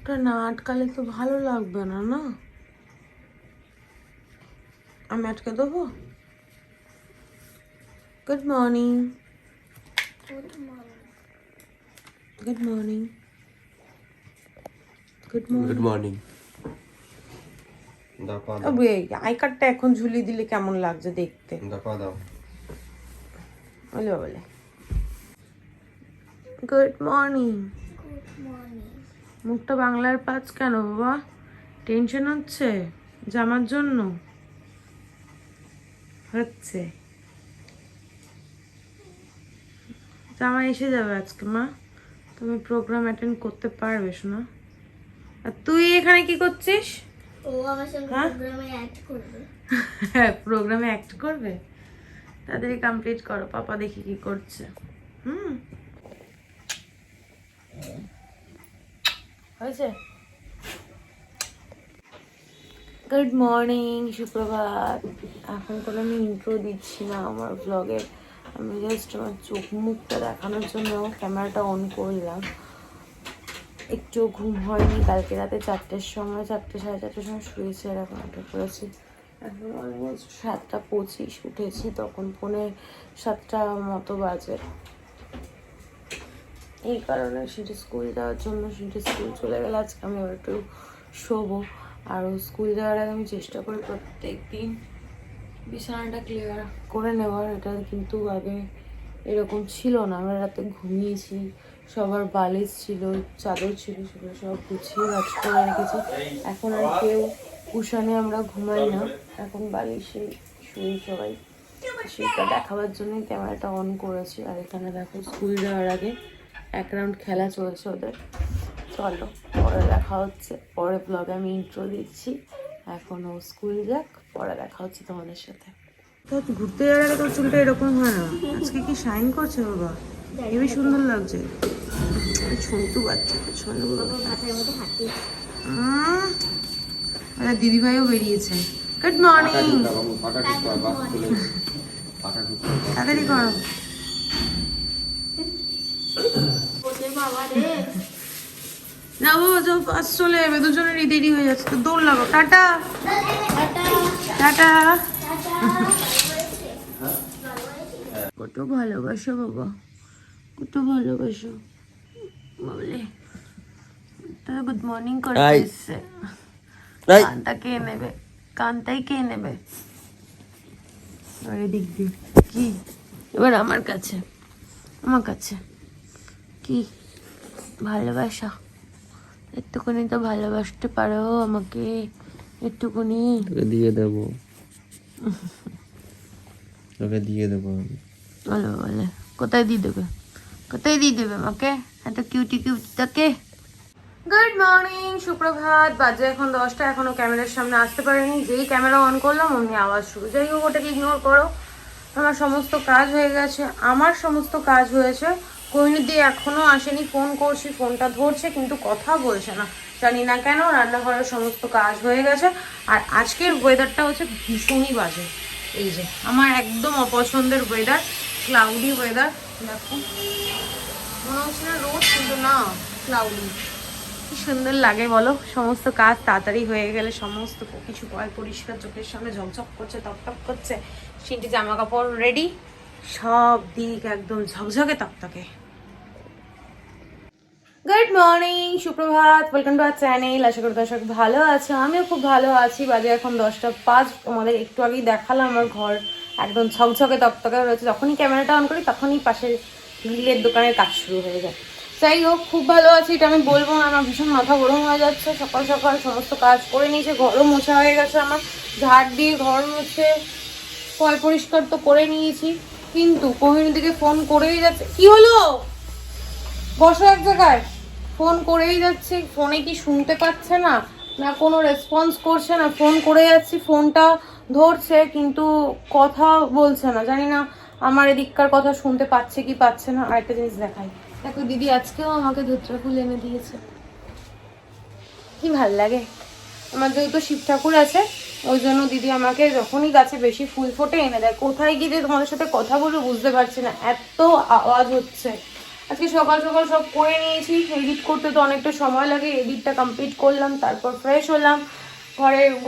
ওটা না আটকালে তো ভালো লাগবে না, না? আমি আটকে দেবো? Good morning. Good morning. Good good morning. Morning. I কার্ডটা এখন ঝুলিয়ে দিলে কেমন লাগছে দেখতে? দাও। বলে বলে গুড মর্নিং। মুখটা বাংলার পাঁচ কেন বাবা? টেনশন হচ্ছে জামার জন্য? হচ্ছে জামা এসে যাবে আজকে মা, তুমি প্রোগ্রাম অ্যাটেন্ড করতে পারবে শোনা। আর তুই এখানে কি করছিস? ও আমার সঙ্গে প্রোগ্রামে অ্যাড করবে। হ্যাঁ, প্রোগ্রামে অ্যাক্ট করবে। তাড়াতাড়ি কমপ্লিট করো, পাপা দেখি কি করছে। হয়েছে? গুড মর্নিং, সুপ্রভাত। এখন কোনো আমি ইন্ট্রো দিচ্ছি না আমার ব্লগে, আমি জাস্ট আমার চোখ মুখটা দেখানোর জন্য ক্যামেরাটা অন করলাম। একটু ঘুম হয়নি কালকে রাতে 4টের সময়, 4টে সাড়ে 4টের সময় শুয়েছি আর এখন উঠে পড়েছি। এখন অলমোস্ট 7টা 25 উঠেছি, তখন 6:45 মতো বাজে। এই কারণে সেটা স্কুল যাওয়ার জন্য, সেটা স্কুল চলে গেলে আজকে আমি আবার একটু শোবো। আর স্কুল যাওয়ার আগে আমি চেষ্টা করি প্রত্যেক দিন বিছানাটা ক্লিয়ার করে নেওয়ার। এটা কিন্তু আগে এরকম ছিল না, আমরা রাতে ঘুমিয়েছি, সবার বালিশ ছিল, চাদর ছিল, সেগুলো সব গুছিয়ে কাজ করে রেখেছি। এখন আর কেউ কুশানে আমরা ঘুমাই না, এখন বালিশে শুই সবাই। সেটা দেখাবার জন্যই ক্যামেরাটা অন করেছি। আর এখানে দেখো স্কুল যাওয়ার আগে 1 রাউন্ড খেলা চলছে ওদের। চলো পরে দেখা হচ্ছে, পরে ব্লগে আমি ইন্ট্রো দিচ্ছি। এখনও স্কুল যাক, পরে দেখা হচ্ছে তোমাদের সাথে। তো ঘুরতে যাওয়ার আগে তোর চুলটা এরকম হয় না, আজকে কি শাইন করছে বাবা, হেবি সুন্দর লাগছে। ছোটু বাচ্চা ছোট দিদিভাইও বেরিয়েছে। Good morning. তাড়াতাড়ি করো। না বাবা, যাও বাস চলে যাবে, দুজনেরই দেরি হয়ে যাচ্ছে, তো দৌড় লাগো। Tata tata. কত ভালোবাসো বাবা, কত ভালোবাসো বলে। গুড মর্নিং করতে এসছে। কানটা কে নেবে? কানটাই কে নেবে? এদিক দিয়ে কি এবার আমার কাছে, আমার কাছে কি ভালোবাসা? একটুখানি তো ভালোবাসতে পারো আমাকে, একটুখানি। তোকে দিয়ে দেবো, তোকে দিয়ে দেবো আমি। বলো বলে কোথায় দিয়ে দেবে, কোথায় দিয়ে দেবে আমাকে এত কিউটি কিউটিটাকে? গুড মর্নিং, সুপ্রভাত। বাজে এখন 10টা, এখনো ক্যামেরার সামনে আসতে পারিনি। যেই ক্যামেরা অন করলাম অমনি আওয়াজ শুরু। যাই হোক, ওটাকে ইগনোর করো। আমার সমস্ত কাজ হয়ে গেছে, আমার সমস্ত কাজ হয়েছে। কোহিনুদি এখনো আসেনি, ফোন করছি, ফোনটা ধরছে কিন্তু কথা বলছে না, জানি না কেন। রান্নাঘরের সমস্ত কাজ হয়ে গেছে। আর আজকের ওয়েদারটা হচ্ছে ভীষণই বাজে। এই যে আমার একদম অপছন্দের ওয়েদার, ক্লাউডি ওয়েদার। দেখো মনে হচ্ছে না রোদ, কিন্তু না, ক্লাউডি। কি সুন্দর লাগে বলো, সমস্ত কাজ তাড়াতাড়ি হয়ে গেলে সমস্ত কিছু পরিষ্কার, চোখের সামনে ঝকঝক করছে, টকটক করছে। সিনটি জামা কাপড় রেডি, সব দিক একদম ঝকঝকে তকতকে। গুড মর্নিং, সুপ্রভাত, ওয়েলকাম টু আওয়ার চ্যানেল। আশা করি দর্শক ভালো আছে, আমিও খুব ভালো আছি। বাজে এখন 10টা 5। তোমাদের একটু আগেই দেখালাম আমার ঘর একদম ঝকঝকে তকতকে রয়েছে। যখনই ক্যামেরাটা অন করি তখনই পাশের গ্রিলের দোকানের কাজ শুরু হয়ে যায়। যাই হোক, খুব ভালো আছি, এটা আমি বলবো না। আমার ভীষণ মাথা গরম হয়ে যাচ্ছে। সকাল সকাল সমস্ত কাজ করে নিয়েছে, ঘরও মোছা হয়ে গেছে আমার, ঝাড় দিয়ে ঘর মুছে পরিষ্কার তো করে নিয়েছি। কিন্তু কোহিনুর দিকে ফোন করেই যাচ্ছে। কি হলো? বসো এক জায়গায়। ফোন করেই যাচ্ছি, ফোনে কি শুনতে পাচ্ছে না, না কোনো রেসপন্স করছে না। ফোন করে যাচ্ছি, ফোনটা ধরছে কিন্তু কথা বলছে না, জানি না আমার এদিককার কথা শুনতে পাচ্ছে কি পাচ্ছে না। আরেকটা জিনিস দেখাই, দেখো দিদি আজকেও আমাকে ধুত্রা ফুল এনে দিয়েছে, কি ভাল লাগে। আমার যেহেতু শিব ঠাকুর আছে, ওই জন্য দিদি আমাকে যখনই গাছে বেশি ফুল ফোটে এনে দেয়। কোথায় গিয়ে যে তোমাদের সাথে কথা বলবো বুঝতে পারছি না, এত আওয়াজ হচ্ছে। আজকে সকাল সকাল সব করে নিয়েছি। এডিট করতে তো অনেকটা সময় লাগে, এডিটটা কমপ্লিট করলাম, তারপর ফ্রেশ হলাম,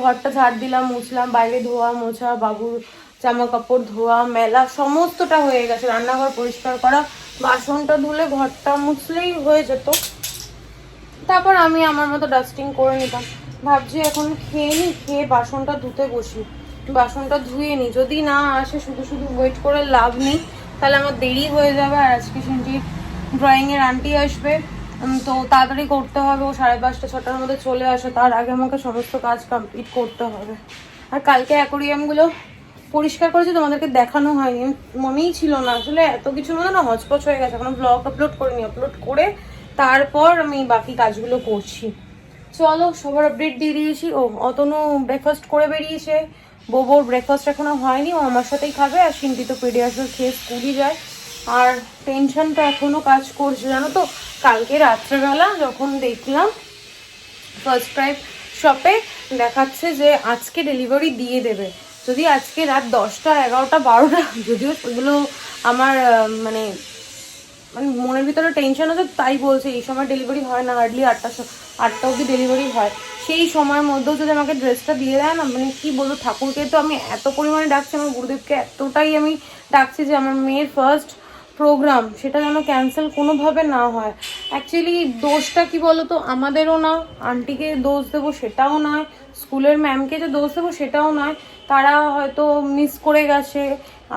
ঘরটা ঝাড় দিলাম, মুছলাম, বাইরে ধোয়া মোছা, বাবুর জামা কাপড় ধোয়া মেলা সমস্তটা হয়ে গেছে, রান্নাঘর পরিষ্কার করা, বাসনটা ধুলে ঘরটা মুছলেই হয়ে যেত। তারপর আমি আমার মতো ডাস্টিং করে নিতাম। ভাবছি এখন খেয়ে নিই, খেয়ে বাসনটা ধুতে বসি, বাসনটা ধুয়ে নিই। যদি না আসে শুধু শুধু ওয়েট করে লাভ নেই, তাহলে আমার দেরি হয়ে যাবে। আর আজকে শুনছি ড্রয়িংয়ের আন্টি আসবে, তো তাড়াতাড়ি করতে হবে। ও 5:30 6টার মধ্যে চলে আসে, তার আগে আমাকে সমস্ত কাজ কমপ্লিট করতে হবে। আর কালকে অ্যাকোরিয়ামগুলো পরিষ্কার করেছি, তোমাদেরকে দেখানো হয়নি, মনেই ছিল না। আসলে এত কিছুর মধ্যে না হচপচ হয়ে গেছে, এখনো ব্লগ আপলোড করিনি। আপলোড করে তারপর আমি বাকি কাজগুলো করছি। চলো, সবার আপডেট দিয়ে দিয়েছি। অতনু ব্রেকফাস্ট করে বেরিয়েছে, বোবোর ব্রেকফাস্ট এখনো হয়নি, ও আমার সাথেই খাবে। আর সিন্টি তো পেডিয়াশোর খেয়ে স্কুলই যায়। আর টেনশনটা এখনো কাজ করছে, জানো তো। কালকে রাত্রেবেলা যখন দেখলাম ফার্স্ট ক্রাই শপে দেখাচ্ছে যে আজকে ডেলিভারি দিয়ে দেবে, যদি আজকে রাত 10টা 11টা 12টা, যদিও এগুলো আমার মানে মনের ভিতরে টেনশন আছে, তাই বলছে এই সময় ডেলিভারি হয় না, হার্ডলি 8টা অবধি ডেলিভারি হয়। সেই সময়ের মধ্যেও যদি আমাকে ড্রেসটা দিয়ে দেয় না, মানে কি বলবো, ঠাকুরকে তো আমি এত পরিমাণে ডাকছি, আমার গুরুদেবকে এতটাই আমি ডাকছি যে আমার মেয়ের ফার্স্ট প্রোগ্রাম সেটা যেন ক্যান্সেল কোনোভাবে না হয়। অ্যাকচুয়ালি দোষটা কি বলো তো, আমাদেরও না, আন্টিকে দোষ দেবো সেটাও নয়, স্কুলের ম্যামকে যে দোষ দেবো সেটাও নয়। তারা হয়তো মিস করে গেছে,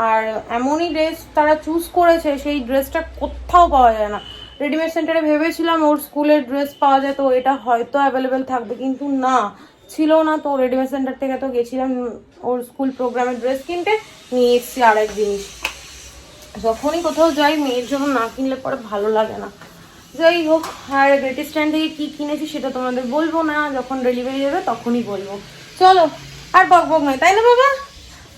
আর এমনই ড্রেস তারা চুজ করেছে, সেই ড্রেসটা কোথাও পাওয়া যায় না। রেডিমেড সেন্টারে ভেবেছিলাম ওর স্কুলের ড্রেস পাওয়া যায়, তো এটা হয়তো অ্যাভেলেবেল থাকবে, কিন্তু না, ছিল না। তো রেডিমেড সেন্টার থেকে তো গেছিলাম ওর স্কুল প্রোগ্রামের ড্রেস কিনতে, নিয়ে এসেছি আরেক জিনিস। যখনই কোথাও যাই মেয়ের জন্য না কিনলে পরে ভালো লাগে না। যাই হোক, আর গ্রেটি স্ট্যান্ড থেকে কী কিনেছি সেটা তোমাদের বলবো না, যখন ডেলিভারি যাবে তখনই বলবো। চলো, আর বক বক নয়, তাই না বাবা?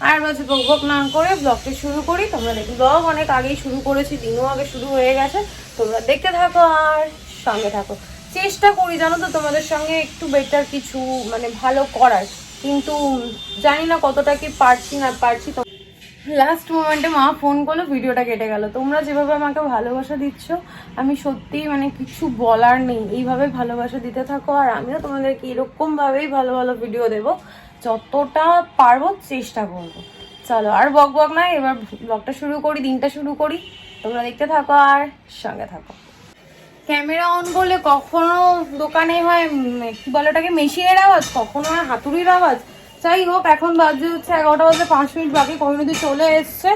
আর বাজে বক বক না করে ব্লগটা শুরু করি। তোমরা দেখি, ব্লগ অনেক আগেই শুরু করেছি, দিনও আগে শুরু হয়ে গেছে। তোমরা দেখতে থাকো আর সঙ্গে থাকো। চেষ্টা করি জানো তো তোমাদের সঙ্গে একটু বেটার কিছু মানে ভালো করার, কিন্তু জানি না কতটা কি পারছি না পারছি। লাস্ট মোমেন্টে মা ফোন করলো, ভিডিওটা কেটে গেল। তোমরা যেভাবে আমাকে ভালোবাসা দিচ্ছ, আমি সত্যিই মানে কিছু বলার নেই। এইভাবে ভালোবাসা দিতে থাকো, আর আমিও তোমাদেরকে এরকমভাবেই ভালো ভালো ভিডিও দেবো, যতটা পারবো চেষ্টা করবো। চলো, আর বক বক না, এবার ব্লগটা শুরু করি, দিনটা শুরু করি। তোমরা দেখতে থাকো আর সঙ্গে থাকো। ক্যামেরা অন করলে কখনো দোকানে হয় কি বলে ওটাকে, মেশিনের আওয়াজ, কখনো হয় হাতুড়ির আওয়াজ। যাই হোক, এখন বাজে হচ্ছে 11টা বাজে 5 মিনিট বাকি। কোহিনুদি চলে এসছে,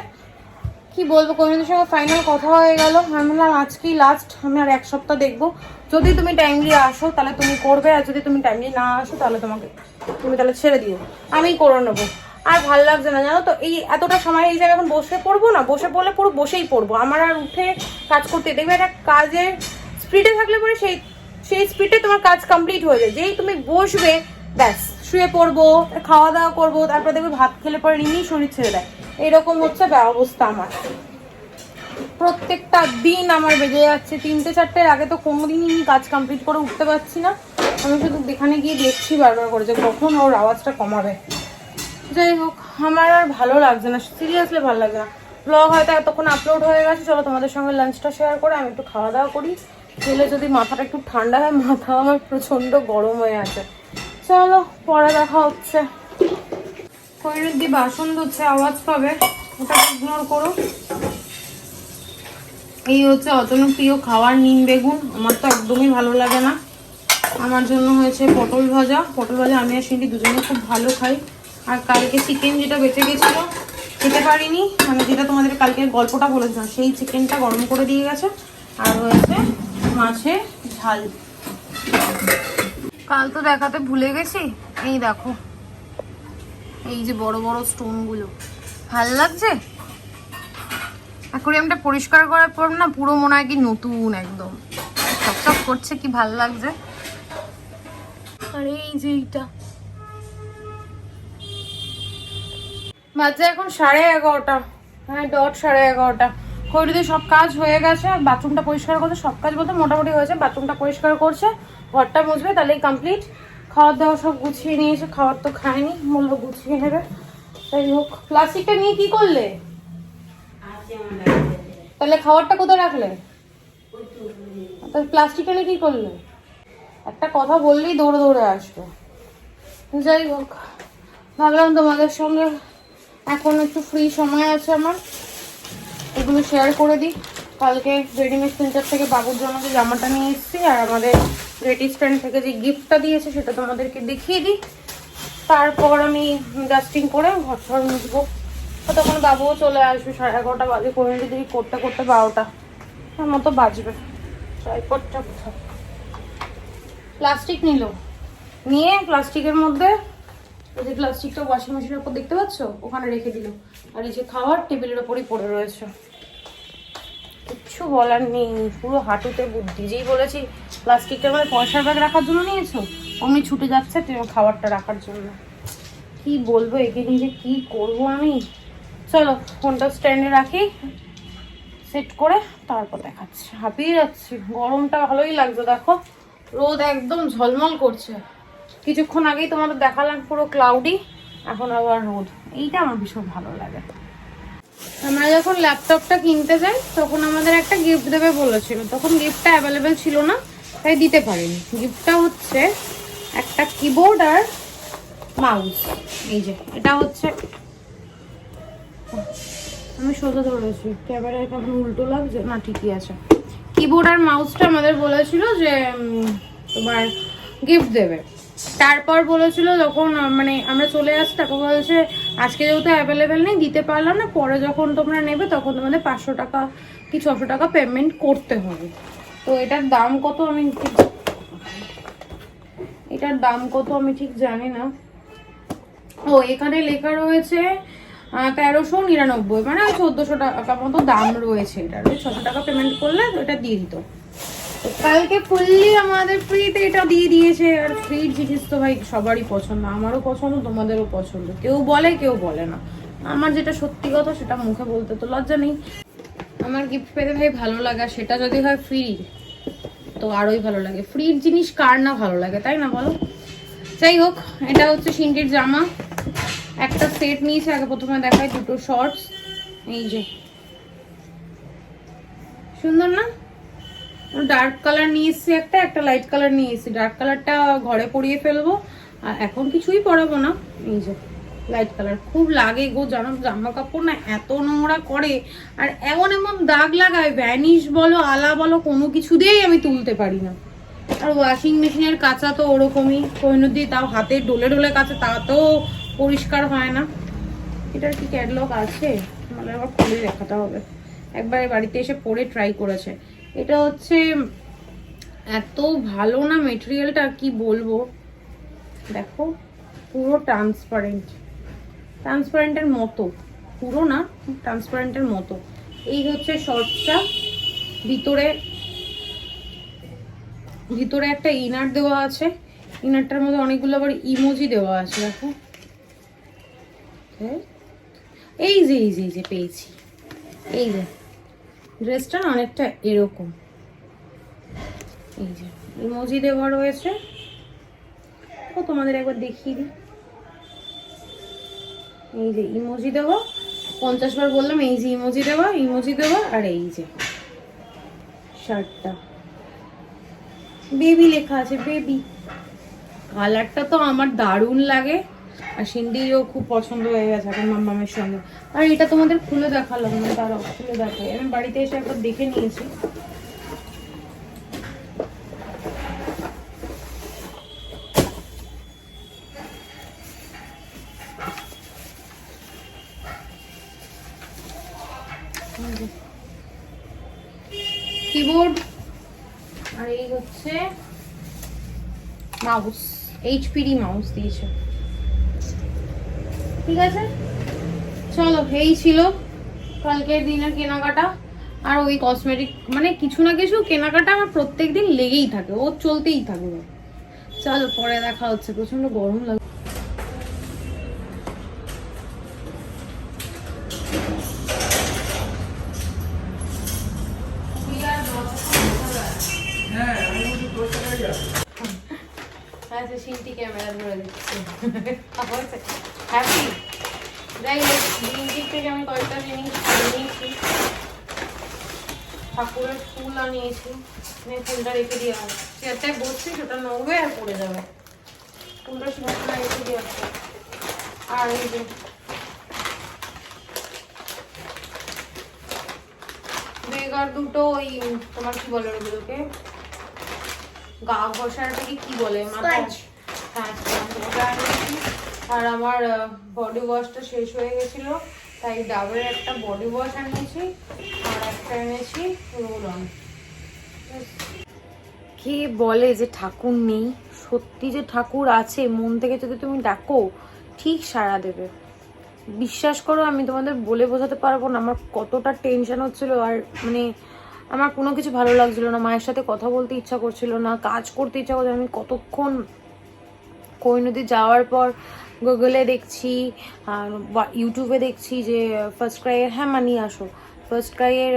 কি বলবো, কোহিনুদির সঙ্গে ফাইনাল কথা হয়ে গেল। আমি বললাম আজকেই লাস্ট, আমি আর 1 সপ্তাহ দেখবো। যদি তুমি টাইমলি আসো তাহলে তুমি করবে, আর যদি তুমি টাইমলি না আসো তাহলে তুমি তাহলে ছেড়ে দিও, আমি করে নেবো। আর ভাল লাগছে না জানো তো, এই এতটা সময় এই জায়গায় এখন বসে পড়বো না, বসে পড়লে পুরো বসেই পড়বো। আমার আর উঠে কাজ করতে দেখবে, একটা কাজের স্পিডে থাকলে পরে সেই স্পিডে তোমার কাজ কমপ্লিট হয়ে যায়। যেই তুমি বসবে ব্যাস শুয়ে পড়বো, খাওয়া দাওয়া করবো, তারপর দেখবে ভাত খেলে পরে এমনি শরীর ছেড়ে দেয়। এরকম হচ্ছে অবস্থা আমার। প্রত্যেকটা দিন আমার বেজে যাচ্ছে 3টে 4টের আগে, তো কোনোদিনই কাজ কমপ্লিট করে উঠতে পারছি না। আমি শুধু এখানে গিয়ে দেখছি বারবার করে যে কখন ওর আওয়াজটা কমাবে। যাই হোক, আমার আর ভালো লাগছে না, সিরিয়াসলি ভালো লাগছে না। ব্লগ হয়তো এতক্ষণ আপলোড হয়ে গেছে, চলো তোমাদের সঙ্গে লাঞ্চটা শেয়ার করে আমি একটু খাওয়া দাওয়া করি। খেলে যদি মাথাটা একটু ঠান্ডা হয়, মাথা আমার প্রচণ্ড গরম হয়ে আছে। চলো, পরে দেখা হচ্ছে। কৈরুদ্দি বাসন ধুচ্ছে, আওয়াজ পাবে, ওটা ইগনোর করো। এই হচ্ছে অতনু প্রিয় খাবার, নিম বেগুন। আমার তো একদমই ভালো লাগে না। আমার জন্য হয়েছে পটল ভাজা। পটল ভাজা আমি আর সিন্টি দুজনে খুব ভালো খাই। আর কালকে চিকেন যেটা বেঁচে গেছিলো, খেতে পারিনি, মানে যেটা তোমাদের কালকে গল্পটা বলেছিলাম, সেই চিকেনটা গরম করে দিয়ে গেছে। আর হয়েছে মাছের ঝাল। কাল তো দেখাতে ভুলে গেছি, এই দেখো, এই যে বড় বড় স্টোনগুলো, ভাল লাগছে। অ্যাকোরিয়ামটা পরিষ্কার করার পর না পুরো মনে হয় কি নতুন, একদম চকচক করছে, কি ভাল লাগছে। আর এই যে এইটা বাজে এখন 11:30, হ্যাঁ ডট 11:30। কৈরুদি সব কাজ হয়ে গেছে, বাথরুমটা পরিষ্কার করছে, সব কাজ বলতে মোটামুটি হয়েছে। বাথরুমটা পরিষ্কার করছে, ঘরটা মুছবে, তাহলেই কমপ্লিট। খাওয়ার দাওয়া সব গুছিয়ে নিয়েছে, খাবার তো খায়নি, বললো গুছিয়ে নেবে। যাই হোক, প্লাস্টিকটা নিয়ে কি করলে? তাহলে খাবারটা কোথায় রাখলে? তাহলে প্লাস্টিক এনে কি করলে? একটা কথা বললেই দৌড়ে দৌড়ে আসবে। যাই হোক, ভাবলাম তোমাদের সঙ্গে এখন একটু ফ্রি সময় আছে আমার, এগুলো শেয়ার করে দিই। কালকে রেডিমেড সেন্টার থেকে বাবুর জন্য যে জামাটা নিয়ে এসেছি আর আমাদের রেডি স্ট্যান্ড থেকে যে গিফটটা দিয়েছে সেটা তোমাদেরকে দেখিয়ে দিই। তারপর আমি ডাস্টিং করে ঘর ঠর মুছবো। তখন বাবুও চলে আসবে, 11:30 বাজে, করে যদি করতে করতে 12টা মতো বাজবে। ট্রাইপডটা কোথাও? প্লাস্টিক নিয়ে প্লাস্টিকের মধ্যে এই যে প্লাস্টিকটা ওয়াশিং মেশিনের উপর দেখতে পাচ্ছ, ওখানে রেখে দিল। আর এই যে খাওয়ার টেবিলের ওপরই পড়ে রয়েছে, কিচ্ছু বলার নেই, পুরো হাঁটুতে বুদ্ধি। যেই বলেছি প্লাস্টিকটা মানে পয়সার ব্যাগ রাখার জন্য নিয়েছো, অমনি ছুটে যাচ্ছে খাবারটা রাখার জন্য। কি বলবো একে নিয়ে, যে কি করবো আমি। চলো ফোনটা স্ট্যান্ডে রাখি, সেট করে তারপর দেখাচ্ছি। হাঁপিয়ে যাচ্ছি, গরমটা ভালোই লাগছে। দেখো রোদ একদম ঝলমল করছে। কিছুক্ষণ আগেই তোমাদের দেখালাম পুরো ক্লাউডি, এখন আবার রোদ। এইটা আমার ভীষণ ভালো লাগে। আমরা যখন ল্যাপটপটা কিনতে যাই তখন আমাদের একটা গিফট দেবে বলেছিল, তখন গিফটটা অ্যাভেলেবেল ছিল না তাই দিতে পারিনি। গিফটটা হচ্ছে একটা কিবোর্ড আর মাউস। এই যে এটা হচ্ছে, আমি সোজা ধরেছি, ক্যামেরায় কেমন উল্টো লাগছে না, ঠিকই আছে। কিবোর্ড আর মাউসটা আমাদের বলেছিল যে তোমার গিফট দেবে। তারপর বলেছিল যখন মানে আমরা চলে আসছি, তারপর বলেছে আজকে যেহেতু অ্যাভেলেবেল নেই দিতে পারলাম না, পরে যখন তোমরা নেবে তখন তোমাদের 500 টাকা কি 600 টাকা পেমেন্ট করতে হবে। তো এটার দাম কত আমি ঠিক জানি না। ও এখানে লেখা রয়েছে 1399, মানে 1400 টাকা মতো দাম রয়েছে এটার। 600 টাকা পেমেন্ট করলে এটা দিয়ে দিত। কালকে ফুললি আমাদের ফ্রিতে এটা দিয়ে দিয়েছে। আর ফ্রির জিনিস তো ভাই সবারই পছন্দ, আমারও পছন্দ, তোমাদেরও পছন্দ। কেউ বলে কেউ বলে না, আমার যেটা সত্যি কথা সেটা মুখে বলতে তো লজ্জা নেই। আমার গিফট পেতে ভাই ভালো লাগা, সেটা যদি হয় ফ্রি তো আরোই ভালো লাগে। ফ্রির জিনিস কার না ভালো লাগে, তাই না বলো? যাই হোক, এটা হচ্ছে সিন্টির জামা, একটা সেট নিয়েছে। আগে প্রথমে দেখায় দুটো শর্টস, এই যে সুন্দর না? ডার্ক কালার নিয়ে এসেছি, একটা লাইট কালার নিয়ে এসেছি। ডার্ক কালারটা ঘরে পরিয়ে ফেলবো, আর এখন কিছুই পরাবো না। এই যে লাইট কালার খুব লাগে গো, জানো জামা কাপড় না এত নোংরা করে, আর এমন দাগ লাগায়, ভ্যানিশ বলো আলা বলো কোনো কিছু দিয়েই আমি তুলতে পারি না। আর ওয়াশিং মেশিনের কাঁচা তো ওরকমই, কোহিনুর দিয়ে তাও হাতে ডলে ডলে কাঁচা, তাতেও পরিষ্কার হয় না। এটার কি ক্যাটলগ আছে? মানে আবার খুলে দেখাতে হবে। একবার বাড়িতে এসে পরে ট্রাই করেছে। এটা হচ্ছে এত ভালো না মেটেরিয়ালটা, কি বলবো। দেখো পুরো ট্রান্সপারেন্টের মতো, পুরো না ট্রান্সপারেন্টের মতো। এই হচ্ছে শর্টসটা, ভিতরে একটা ইনার দেওয়া আছে। ইনারটার মধ্যে অনেকগুলো আবার ইমোজি দেওয়া আছে। দেখো এই যে পেয়েছি। এই যে ড্রেসটা অনেকটা এরকম, এই যে ইমোজি দেওয়া রয়েছে। ও তোমাদের একবার দেখিয়ে দিই, এই যে ইমোজি দেওয়া, 50 বার বললাম এই যে ইমোজি দেওয়া। আর এই যে শার্টটা বেবি লেখা আছে, বেবি। কালারটা তো আমার দারুণ লাগে, আর সিন্ডিও খুব পছন্দ হয়ে গেছে এখন মাম্মামের সঙ্গে। আর এটা তোমাদের খুলে দেখালাম না, তারাও খুলে দেখাই। আমি বাড়িতে এসে একবার দেখে নিয়েছি। কিবোর্ড আর এই হচ্ছে মাউস, এইচপিডি মাউস দিয়েছে। ঠিক আছে, চলো এই ছিল কালকের দিনের কেনাকাটা। আর ওই কসমেটিক মানে কিছু না কিছু কেনাকাটা আমার প্রত্যেকদিন লেগেই থাকে, ও চলতেই থাকবে। চলো পরে দেখা হচ্ছে, প্রচন্ড গরম লাগে। আচ্ছা সিনটি ক্যামেরা ধরে দিচ্ছে। হ্যাপি। যাই হোক, ব্লিঙ্কিট থেকে আমি কয়েকটা জিনিস নিয়েছি, ঠাকুরের ফুল আনিয়েছি, ফুলটা রেখে দিয়ে হবে, চেয়ারটায় বসছি সেটা নড়বে আর পড়ে যাবে, ফুলটা সেটা রেখে দিয়ে আসছে। আর এই যে বেগার দুটো ওই তোমার কি বলে ওগুলোকে, গা ঘষাটাকে কি বলে, মাথায়, হ্যাঁ ওটা আনিয়েছি। আর আমার বডি ওয়াশটা শেষ হয়ে গেছিল, তাই ডাবের একটা বডি ওয়াশ আনিয়েছি, আর একটা এনেছি রোল অন। কে বলে যে ঠাকুর নেই, সত্যি যে ঠাকুর আছে, মন থেকে যদি তুমি ডাকো ঠিক সাড়া দেবে। বিশ্বাস করো, আমি তোমাদের বলে বোঝাতে পারবো না আমার কতটা টেনশন হচ্ছিল, আর মানে আমার কোনো কিছু ভালো লাগছিল না, মায়ের সাথে কথা বলতে ইচ্ছা করছিল না, কাজ করতে ইচ্ছা করছিল। আমি কতক্ষণ কোহিনুর যাওয়ার পর গুগলে দেখছি আর ইউটিউবে দেখছি যে ফার্স্ট ক্রাইয়ের, হ্যাঁ মানিয়ে আসো, ফার্স্ট ক্রাইয়ের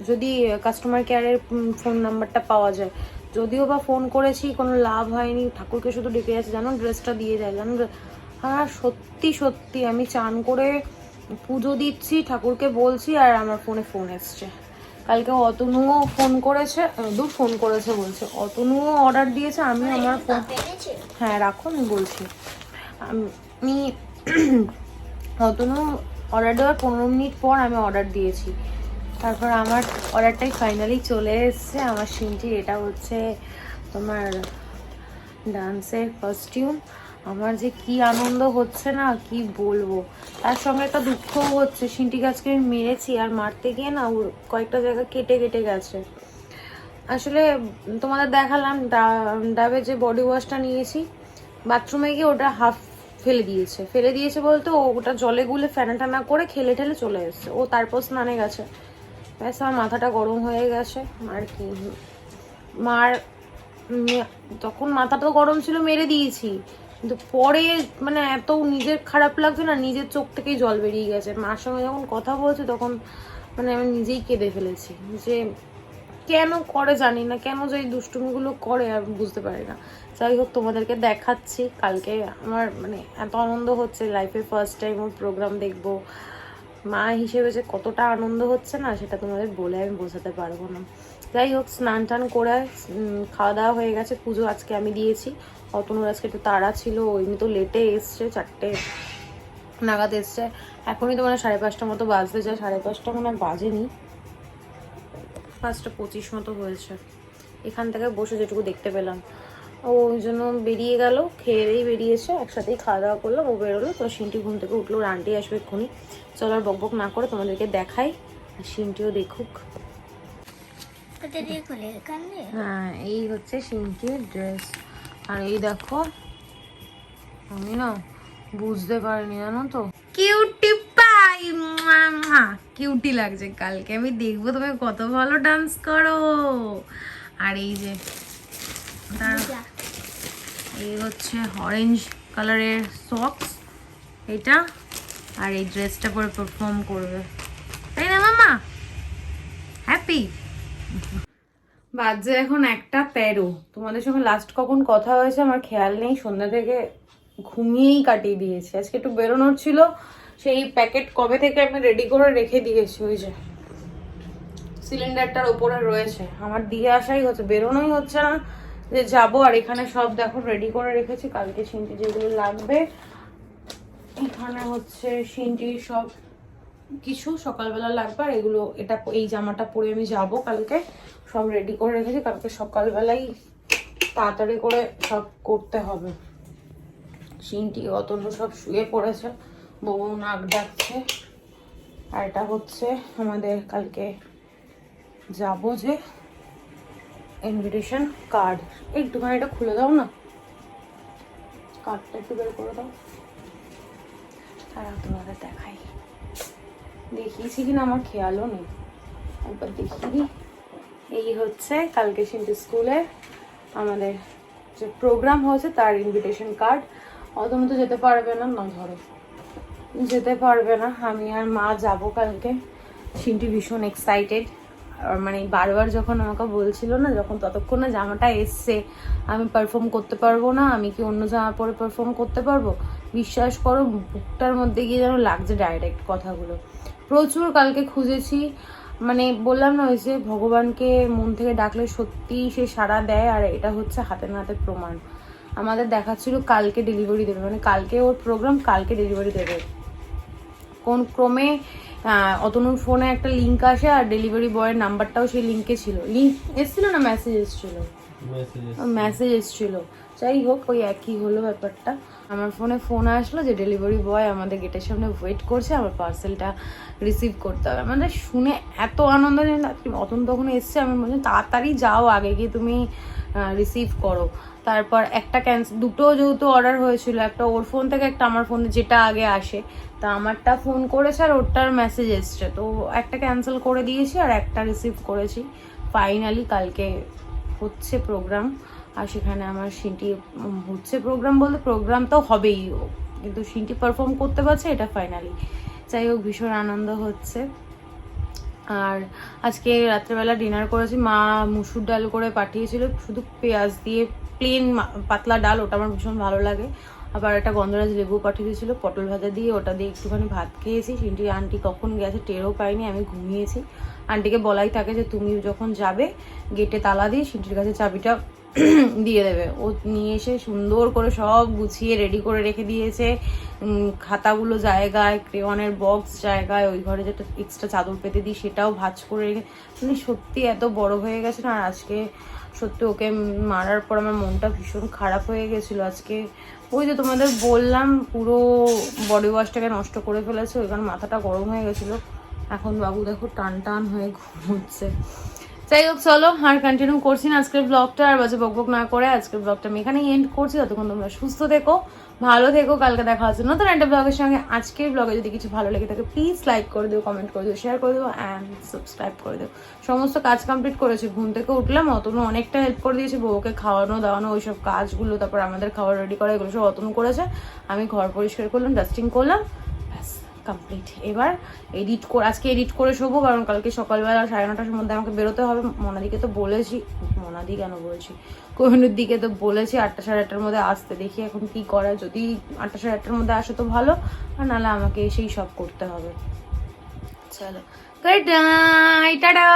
যদি কাস্টমার কেয়ারের ফোন নাম্বারটা পাওয়া যায়, যদিও বা ফোন করেছি কোনো লাভ হয়নি, ঠাকুরকে শুধু ডেকে যাচ্ছে, জানো ড্রেসটা দিয়ে যায়, জানো। আর সত্যি সত্যি আমি চান করে পুজো দিচ্ছি, ঠাকুরকে বলছি, আর আমার ফোন এসছে। কালকে অতনুও ফোন করেছে, ফোন করেছে বলছে, অতনুও অর্ডার দিয়েছে, আমি আমার ফোন, হ্যাঁ রাখো আমি বলছি, আমি অতনু অর্ডার দেওয়ার 15 মিনিট পর আমি অর্ডার দিয়েছি, তারপর আমার অর্ডারটাই ফাইনালি চলে এসছে। আমার সিনটি এটা হচ্ছে তোমার ডান্সের কস্টিউম। আমার যে কি আনন্দ হচ্ছে না কি বলবো, তার সঙ্গে একটা দুঃখও হচ্ছে, সিনটি গাছকে আমি মেরেছি, আর মারতে গিয়ে না কয়েকটা জায়গা কেটে কেটে গেছে। আসলে তোমাদের দেখালাম ডাবের যে বডি ওয়াশটা নিয়েছি, বাথরুমে গিয়ে ওটা হাফ ফেলে দিয়েছে বলতে ওটা জলে গুলে ফেনা টানা করে খেলে ঠেলে চলে এসছে, ও তারপর স্নানে গেছে। ব্যাস আমার মাথাটা গরম হয়ে গেছে। আর কি মার তখন মাথা তো গরম ছিল, মেরে দিয়েছি, কিন্তু পরে মানে এত নিজের খারাপ লাগছে না, নিজের চোখ থেকেই জল বেরিয়ে গেছে। মার সঙ্গে যখন কথা বলছি তখন মানে আমি নিজেই কেঁদে ফেলেছি, যে কেন করে জানি না, কেন যে এই দুষ্টুমিগুলো করে আর বুঝতে পারি না। যাই হোক তোমাদেরকে দেখাচ্ছি, কালকে আমার মানে এত আনন্দ হচ্ছে, লাইফে ফার্স্ট টাইম ওর প্রোগ্রাম দেখবো, মা হিসেবে যে কতটা আনন্দ হচ্ছে না সেটা তোমাদের বলে আমি বোঝাতে পারবো না। যাই হোক স্নান টান করে খাওয়া দাওয়া হয়ে গেছে, পুজো আজকে আমি দিয়েছি। অতনুর আজকে একটু তাড়া ছিল, এমনি তো লেটে এসছে, 4টে নাগাদ এসছে, এখনই তোমার 5:30 মতো বাজতে যায়, 5:30 মনে বাজেনি, 5:25 মতো হয়েছে। এখান থেকে বসে যেটুকু দেখতে পেলাম, ও ওই জন্য বেরিয়ে গেল, খেয়েই বেরিয়েছে, একসাথেই খাওয়া দাওয়া করলাম, ও বেরোলো, তো সিনটি ঘুম থেকে উঠলো, ওর আন্টি আসবে এক্ষুনি। চলো আর বকবক না করে তোমাদেরকে দেখাই, আর সিনটিও দেখুক। হ্যাঁ এই হচ্ছে সিনটির ড্রেস, আর এই দেখো আমি না বুঝতে পারিনি জানো তো, কিউটি পাই, কিউটি লাগছে, কালকে আমি দেখবো তুমি কত ভালো ডান্স করো। আর এই যে এই হচ্ছে অরেঞ্জ কালারের সক্স এটা, আর এই ড্রেসটা পরে পারফর্ম করবে, তাই না মামা? হ্যাপি? বাজে এখন 1:13। তোমাদের সঙ্গে লাস্ট কখন কথা হয়েছে আমার খেয়াল নেই, সন্ধ্যা থেকে ঘুমিয়েই কাটিয়ে দিয়েছি। আজকে একটু বেরোনোর ছিল, সেই প্যাকেট কবে থেকে আমি রেডি করে রেখে দিয়েছি, ওই যে সিলিন্ডারটার ওপরে রয়েছে, আমার দিয়ে আসাই হচ্ছে, বেরোনোই হচ্ছে না যে যাবো। আর এখানে সব দেখো রেডি করে রেখেছি কালকে সিনটি যেগুলো লাগবে, এখানে হচ্ছে সিনটির সব কিছু সকালবেলা লাগবে, আর এগুলো এটা এই জামাটা পরে আমি যাব কালকে, সব রেডি করে রেখেছি, কালকে সকালবেলাই তাড়াতাড়ি করে সব করতে হবে। সিনটি অতন্য সব শুয়ে পড়েছে, বউ নাক ডাকছে। আর এটা হচ্ছে আমাদের কালকে যাব যে ইনভিটেশন কার্ড, একটুখানি এটা খুলে দাও না, কার্ডটা একটু বের করে দাও, তারা তোমাদের দেখাই, দেখিয়েছি কিনা আমার খেয়ালও নেই, একবার দেখিয়ে। এই হচ্ছে কালকে সিনটি স্কুলে আমাদের যে প্রোগ্রাম হয়েছে তার ইনভিটেশন কার্ড। অতনু তো যেতে পারবে না, না ধরো যেতে পারবে না, আমি আর মা যাব কালকে। সিনটি ভীষণ এক্সাইটেড, মানে বারবার যখন আমাকে বলছিল না, যখন ততক্ষণ না জামাটা এসছে আমি পারফর্ম করতে পারবো না, আমি কি অন্য জামা পরে পারফর্ম করতে পারবো, বিশ্বাস করো বুকটার মধ্যে গিয়ে যেন লাগছে ডাইরেক্ট কথাগুলো। প্রচুর কালকে খুঁজেছি, মানে বললাম না, ওই যে ভগবানকে মন থেকে ডাকলে সত্যি সে সাড়া দেয়, আর এটা হচ্ছে হাতে নাতে প্রমাণ। আমাদের দেখাচ্ছিল কালকে ডেলিভারি দেবে, মানে কালকে ওর প্রোগ্রাম, কালকে ডেলিভারি দেবে। কোন ক্রমে অতনুর ফোনে একটা লিঙ্ক আসে, আর ডেলিভারি বয়ের নাম্বারটাও সেই লিঙ্কে ছিল। লিঙ্ক এসেছিল না মেসেজ এসেছিল? মেসেজ এসেছিল। যাই হোক, ওই একই হলো ব্যাপারটা। আমার ফোনে ফোন আসলো যে ডেলিভারি বয় আমাদের গেটের সামনে ওয়েট করছে, আমার পার্সেলটা রিসিভ করতে হবে। মানে শুনে এত আনন্দ, অতন তখন এসছে, আমি বলছি তাড়াতাড়ি যাও, আগে গিয়ে তুমি রিসিভ করো। তারপর একটা দুটো যেহেতু অর্ডার হয়েছিল, একটা ওর ফোন থেকে, একটা আমার ফোন, যেটা আগে আসে। তা আমারটা ফোন করেছে আর ওরটার মেসেজ এসছে, তো একটা ক্যান্সেল করে দিয়েছি আর একটা রিসিভ করেছি। ফাইনালি কালকে হচ্ছে প্রোগ্রাম, আর সেখানে আমার সিনটি হচ্ছে প্রোগ্রাম, বলতে প্রোগ্রাম তো হবেই, কিন্তু সিনটি পারফর্ম করতে পারছে, এটা ফাইনালি। যাই হোক, ভীষণ আনন্দ হচ্ছে। আর আজকে রাত্রেবেলা ডিনার করেছি, মা মুসুর ডাল করে পাঠিয়েছিল, শুধু পেঁয়াজ দিয়ে, প্লেন পাতলা ডাল, ওটা আমার ভীষণ ভালো লাগে। আবার একটা গন্ধরাজ লেবু পাঠিয়ে দিয়েছিল পটল ভাজা দিয়ে, ওটা দিয়ে একটুখানি ভাত খেয়েছি। সিনটি আন্টি কখন গেছে টেরও পাইনি, আমি ঘুমিয়েছি। আন্টিকে বলাই থাকে যে তুমি যখন যাবে গেটে তালা দিয়ে সিনটির কাছে চাবিটা দিয়ে দেবে। ও নিয়ে এসে সুন্দর করে সব গুছিয়ে রেডি করে রেখে দিয়েছে, খাতাগুলো জায়গায়, ক্রেয়নের বক্স জায়গায়, ওই ঘরে যেটা এক্সট্রা চাদর পেতে দিই সেটাও ভাঁজ করে রেখে, মানে সত্যি এত বড় হয়ে গেছে না। আর আজকে সত্যি ওকে মারার পর আমার মনটা ভীষণ খারাপ হয়ে গেছিলো আজকে। ওই যে তোমাদের বললাম, পুরো বডি ওয়াশটাকে নষ্ট করে ফেলেছে, ওইখানে মাথাটা গরম হয়ে গেছিলো। এখন বাবু দেখো টান টান হয়ে ঘুমোচ্ছে। যাই হোক, চলো আর কন্টিনিউ করছি না আজকের ব্লগটা, আর বাজে বকবক না করে আজকের ব্লগটা আমি এখানেই এন্ড করছি। ততক্ষণ তোমরা সুস্থ থেকো, ভালো থেকো, কালকে দেখা হচ্ছে নতুন একটা ব্লগের সঙ্গে। আজকের ব্লগে যদি কিছু ভালো লেগে থাকে প্লিজ লাইক করে দিও, কমেন্ট করে দিও, শেয়ার করে দিও অ্যান্ড সাবস্ক্রাইব করে দিও। সমস্ত কাজ কমপ্লিট করেছি, ঘুম থেকে উঠলাম, অতনু অনেকটা হেল্প করে দিয়েছে, বউকে খাওয়ানো দাওয়ানো ওইসব কাজগুলো, তারপর আমাদের খাবার রেডি করা, এগুলো সব অতনু করেছে। আমি ঘর পরিষ্কার করলাম, ডাস্টিং করলাম, কমপ্লিট। এবার আজকে এডিট করে শোবো, কারণ কালকে সকালবেলা 9:30টার মধ্যে আমাকে বেরোতে হবে। মোনাদিকে তো বলেছি, মোনাদি কেন বলছি, কোহিনুর দিকে তো বলেছি 8টা 8:30টার মধ্যে আসতে। দেখি এখন কি করা, যদি 8টা 8:30টার মধ্যে আসে তো ভালো, আর নাহলে আমাকে এসেই সব করতে হবে। চলো, গুড নাইট, টাটা।